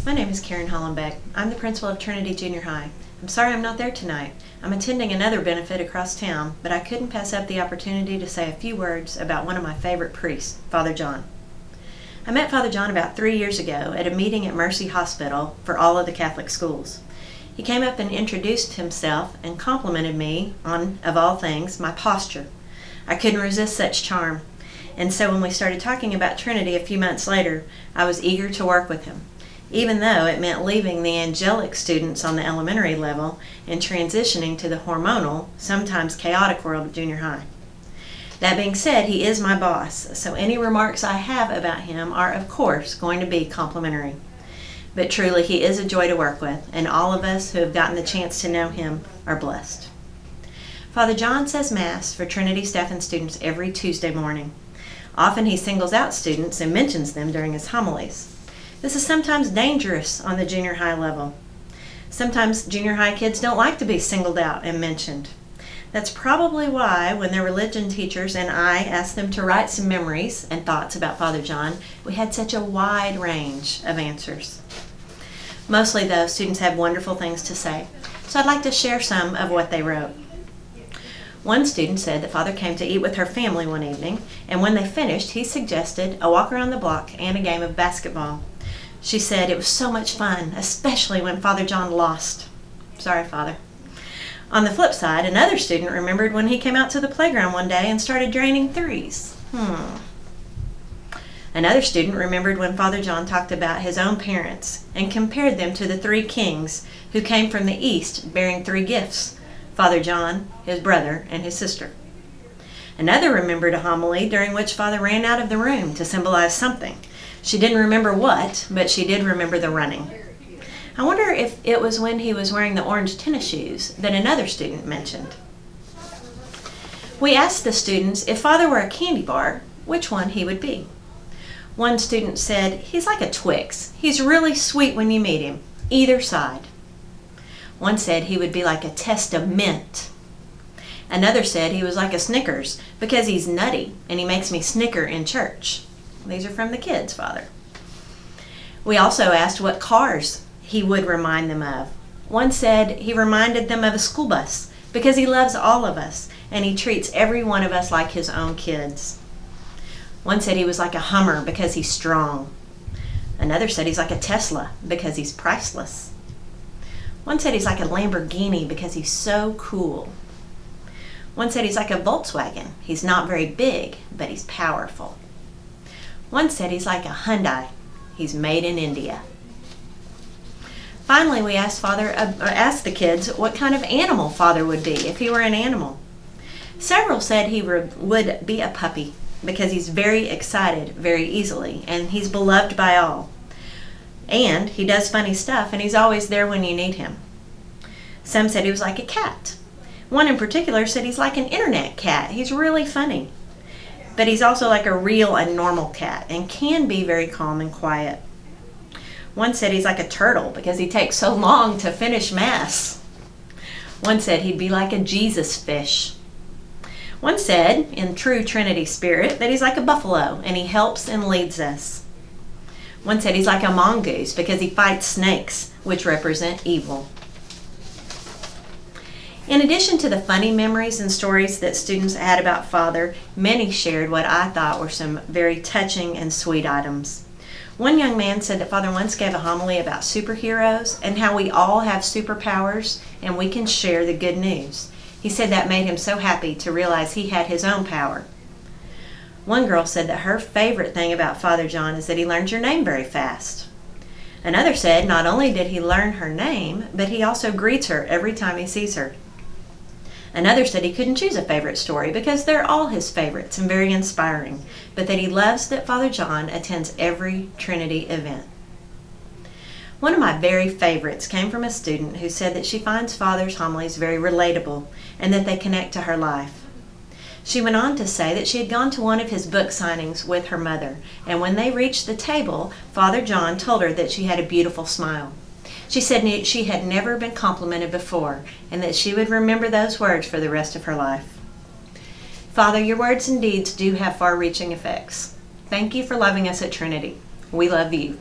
My name is Karen Hollenbeck. I'm the principal of Trinity Junior High. I'm sorry I'm not there tonight. I'm attending another benefit across town, but I couldn't pass up the opportunity to say a few words about one of my favorite priests, Father John. I met Father John about 3 years ago at a meeting at Mercy Hospital for all of the Catholic schools. He came up and introduced himself and complimented me on, of all things, my posture. I couldn't resist such charm, and so when we started talking about Trinity a few months later, I was eager to work with him, even though it meant leaving the angelic students on the elementary level and transitioning to the hormonal, sometimes chaotic world of junior high. That being said, he is my boss, so any remarks I have about him are, of course, going to be complimentary. But truly, he is a joy to work with, and all of us who have gotten the chance to know him are blessed. Father John says Mass for Trinity staff and students every Tuesday morning. Often he singles out students and mentions them during his homilies. This is sometimes dangerous on the junior high level. Sometimes junior high kids don't like to be singled out and mentioned. That's probably why when their religion teachers and I asked them to write some memories and thoughts about Father John, we had such a wide range of answers. Mostly, though, students have wonderful things to say, so I'd like to share some of what they wrote. One student said that Father came to eat with her family one evening, and when they finished, he suggested a walk around the block and a game of basketball. She said it was so much fun, especially when Father John lost. Sorry, Father. On the flip side, another student remembered when he came out to the playground one day and started draining threes. Another student remembered when Father John talked about his own parents and compared them to the three kings who came from the east bearing three gifts: Father John, his brother, and his sister. Another remembered a homily during which Father ran out of the room to symbolize something. She didn't remember what, but she did remember the running. I wonder if it was when he was wearing the orange tennis shoes that another student mentioned. We asked the students if Father were a candy bar, which one he would be. One student said, "He's like a Twix. He's really sweet when you meet him, either side." One said he would be like a test of mint. Another said he was like a Snickers because he's nutty and he makes me snicker in church. These are from the kids, Father. We also asked what cars he would remind them of. One said he reminded them of a school bus because he loves all of us and he treats every one of us like his own kids. One said he was like a Hummer because he's strong. Another said he's like a Tesla because he's priceless. One said he's like a Lamborghini because he's so cool. One said he's like a Volkswagen. He's not very big, but he's powerful. One said he's like a Hyundai. He's made in India. Finally, we asked the kids what kind of animal Father would be if he were an animal. Several said he would be a puppy because he's very excited very easily and he's beloved by all. And he does funny stuff and he's always there when you need him. Some said he was like a cat. One in particular said he's like an internet cat. He's really funny. But he's also like a real and normal cat and can be very calm and quiet. One said he's like a turtle because he takes so long to finish Mass. One said he'd be like a Jesus fish. One said, in true Trinity spirit, that he's like a buffalo and he helps and leads us. One said he's like a mongoose because he fights snakes, which represent evil. In addition to the funny memories and stories that students had about Father, many shared what I thought were some very touching and sweet items. One young man said that Father once gave a homily about superheroes and how we all have superpowers and we can share the good news. He said that made him so happy to realize he had his own power. One girl said that her favorite thing about Father John is that he learns your name very fast. Another said not only did he learn her name, but he also greets her every time he sees her. Another said he couldn't choose a favorite story because they're all his favorites and very inspiring, but that he loves that Father John attends every Trinity event. One of my very favorites came from a student who said that she finds Father's homilies very relatable and that they connect to her life. She went on to say that she had gone to one of his book signings with her mother, and when they reached the table, Father John told her that she had a beautiful smile. She said she had never been complimented before and that she would remember those words for the rest of her life. Father, your words and deeds do have far-reaching effects. Thank you for loving us at Trinity. We love you.